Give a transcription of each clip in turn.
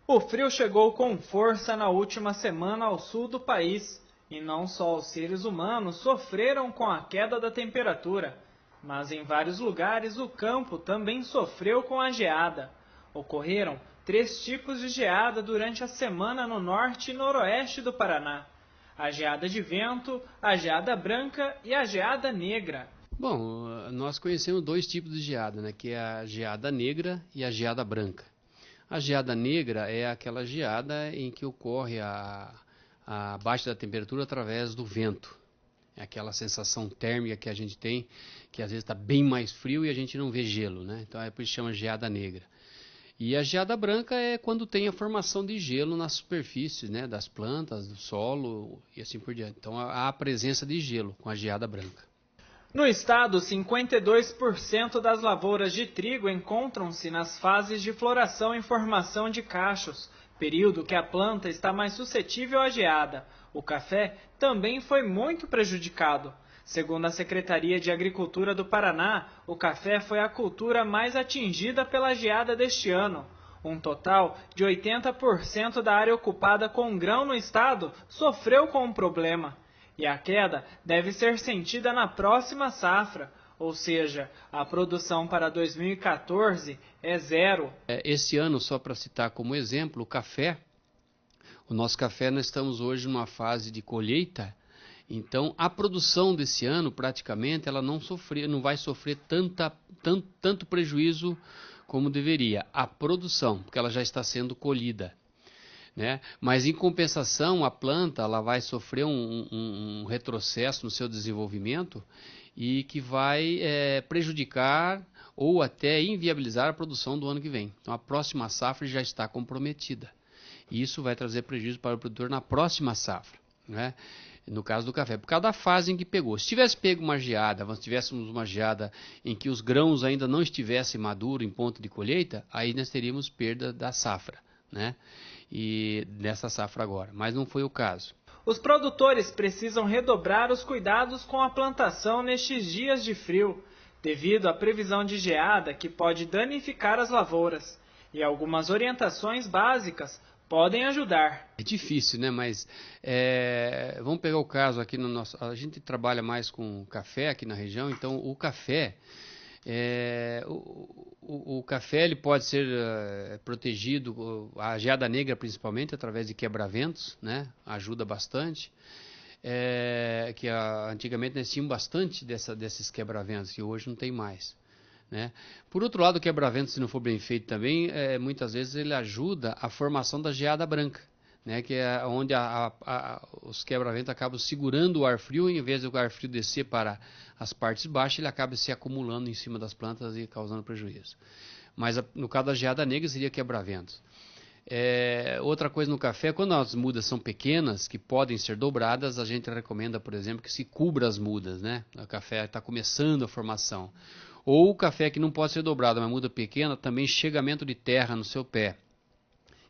O frio chegou com força na última semana ao sul do país, e não só os seres humanos sofreram com a queda da temperatura, mas em vários lugares o campo também sofreu com a geada. Ocorreram 3 tipos de geada durante a semana no norte e noroeste do Paraná: a geada de vento, a geada branca e a geada negra. Bom, nós conhecemos 2 tipos de geada, né, que é a geada negra e a geada branca. A geada negra é aquela geada em que ocorre a baixa da temperatura através do vento. É aquela sensação térmica que a gente tem, que às vezes está bem mais frio e a gente não vê gelo, né? Então é por isso que chama geada negra. E a geada branca é quando tem a formação de gelo nas superfícies, né, das plantas, do solo e assim por diante. Então há a presença de gelo com a geada branca. No estado, 52% das lavouras de trigo encontram-se nas fases de floração e formação de cachos, período que a planta está mais suscetível à geada. O café também foi muito prejudicado. Segundo a Secretaria de Agricultura do Paraná, o café foi a cultura mais atingida pela geada deste ano. Um total de 80% da área ocupada com grão no estado sofreu com o problema. E a queda deve ser sentida na próxima safra, ou seja, a produção para 2014 é zero. Esse ano, só para citar como exemplo, o nosso café, nós estamos hoje numa fase de colheita, então a produção desse ano praticamente ela não vai sofrer tanto prejuízo como deveria. A produção, porque ela já está sendo colhida. Né? Mas em compensação a planta ela vai sofrer um retrocesso no seu desenvolvimento e que vai prejudicar ou até inviabilizar a produção do ano que vem. Então a próxima safra já está comprometida e isso vai trazer prejuízo para o produtor na próxima safra, né? No caso do café, por causa da fase em que pegou. Se tivesse pego uma geada, nós tivéssemos uma geada em que os grãos ainda não estivessem maduros em ponto de colheita, aí nós teríamos perda da safra, né? E nessa safra agora, mas não foi o caso. Os produtores precisam redobrar os cuidados com a plantação nestes dias de frio, devido à previsão de geada que pode danificar as lavouras, e algumas orientações básicas podem ajudar. É difícil, né? Mas vamos pegar o caso aqui no nosso. A gente trabalha mais com café aqui na região, então o café. O café ele pode ser protegido, a geada negra principalmente, através de quebra-ventos, né? Ajuda bastante. Antigamente nós tínhamos bastante desses quebra-ventos e hoje não tem mais. Né? Por outro lado, o quebra-ventos, se não for bem feito também, muitas vezes ele ajuda a formação da geada branca. Né, que é onde os quebra-ventos acabam segurando o ar frio, e em vez do ar frio descer para as partes baixas, ele acaba se acumulando em cima das plantas e causando prejuízo. Mas no caso da geada negra seria quebra-ventos. Outra coisa no café, quando as mudas são pequenas, que podem ser dobradas, a gente recomenda, por exemplo, que se cubra as mudas. Né? O café está começando a formação. Ou o café que não pode ser dobrado, uma muda pequena, também chegamento de terra no seu pé.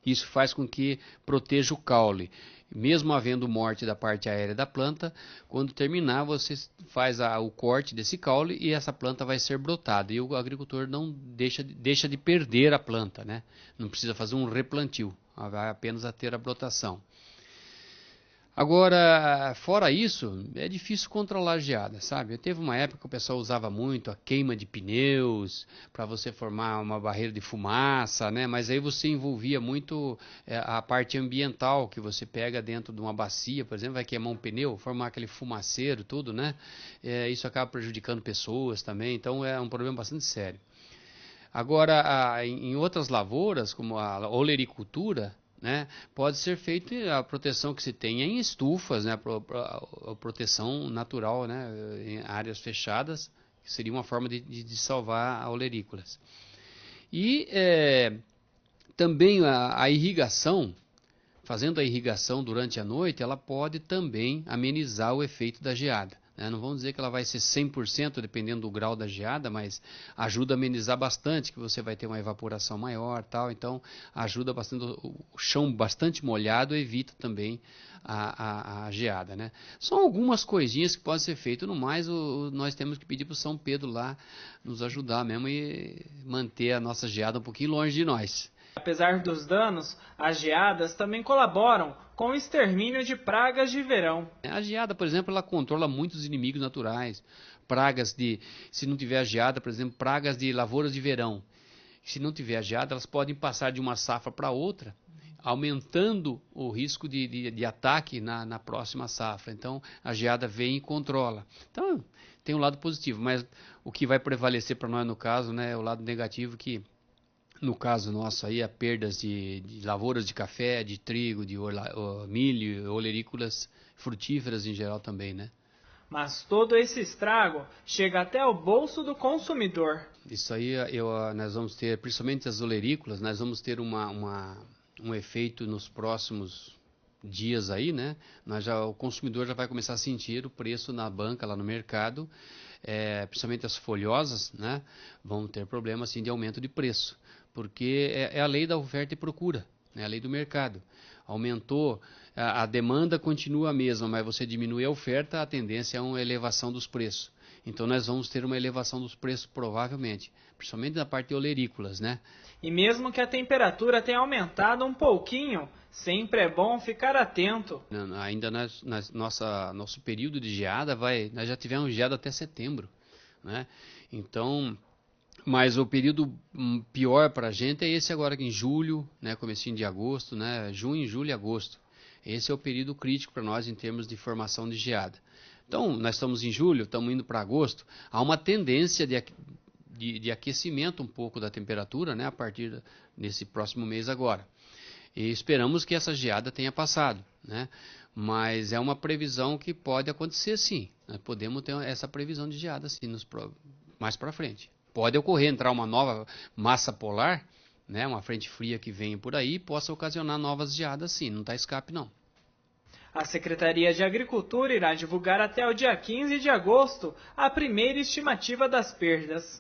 Isso faz com que proteja o caule. Mesmo havendo morte da parte aérea da planta, quando terminar você faz o corte desse caule e essa planta vai ser brotada. E o agricultor não deixa de perder a planta, né? Não precisa fazer um replantio, vai apenas a ter a brotação. Agora, fora isso, é difícil controlar a geada, sabe? Teve uma época que o pessoal usava muito a queima de pneus para você formar uma barreira de fumaça, né? Mas aí você envolvia muito a parte ambiental, que você pega dentro de uma bacia, por exemplo, vai queimar um pneu, formar aquele fumaceiro, tudo, né? Isso acaba prejudicando pessoas também, então é um problema bastante sério. Agora, em outras lavouras, como a olericultura, né, pode ser feita a proteção que se tem em estufas, né, a proteção natural, né, em áreas fechadas, que seria uma forma de salvar a olerícolas. E também a irrigação, fazendo a irrigação durante a noite, ela pode também amenizar o efeito da geada. Não vamos dizer que ela vai ser 100% dependendo do grau da geada, mas ajuda a amenizar bastante, que você vai ter uma evaporação maior, tal. Então ajuda bastante, o chão bastante molhado evita também a geada, né? São algumas coisinhas que podem ser feitas, no mais nós temos que pedir para o São Pedro lá nos ajudar mesmo e manter a nossa geada um pouquinho longe de nós. Apesar dos danos, as geadas também colaboram com o extermínio de pragas de verão. A geada, por exemplo, ela controla muitos inimigos naturais. Pragas de, se não tiver a geada, por exemplo, pragas de lavouras de verão. Se não tiver a geada, elas podem passar de uma safra para outra, aumentando o risco de ataque na próxima safra. Então, a geada vem e controla. Então, tem um lado positivo, mas o que vai prevalecer para nós no caso, né, é o lado negativo, que no caso nosso aí, a perdas de lavouras de café, de trigo, de milho, olerícolas frutíferas em geral também, né? Mas todo esse estrago chega até o bolso do consumidor. Isso aí nós vamos ter, principalmente as olerícolas, nós vamos ter um efeito nos próximos dias aí, né? O consumidor já vai começar a sentir o preço na banca, lá no mercado, principalmente as folhosas, né? Vão ter problema assim, de aumento de preço, porque é a lei da oferta e procura, né? A lei do mercado. Aumentou, a demanda continua a mesma, mas você diminui a oferta, a tendência é uma elevação dos preços. Então nós vamos ter uma elevação dos preços provavelmente, principalmente na parte de olerícolas, né? E mesmo que a temperatura tenha aumentado um pouquinho, sempre é bom ficar atento. Ainda nosso período de geada nós já tivemos geada até setembro, né? Então, mas o período pior para a gente é esse agora em julho, né? Comecinho de agosto, né? Junho, julho e agosto. Esse é o período crítico para nós em termos de formação de geada. Então, nós estamos em julho, estamos indo para agosto, há uma tendência de aquecimento um pouco da temperatura, né, a partir desse próximo mês agora. E esperamos que essa geada tenha passado, né? Mas é uma previsão que pode acontecer sim. Nós podemos ter essa previsão de geada sim, mais para frente. Pode ocorrer entrar uma nova massa polar, né, uma frente fria que vem por aí, e possa ocasionar novas geadas sim, não está escape não. A Secretaria de Agricultura irá divulgar até o dia 15 de agosto a primeira estimativa das perdas.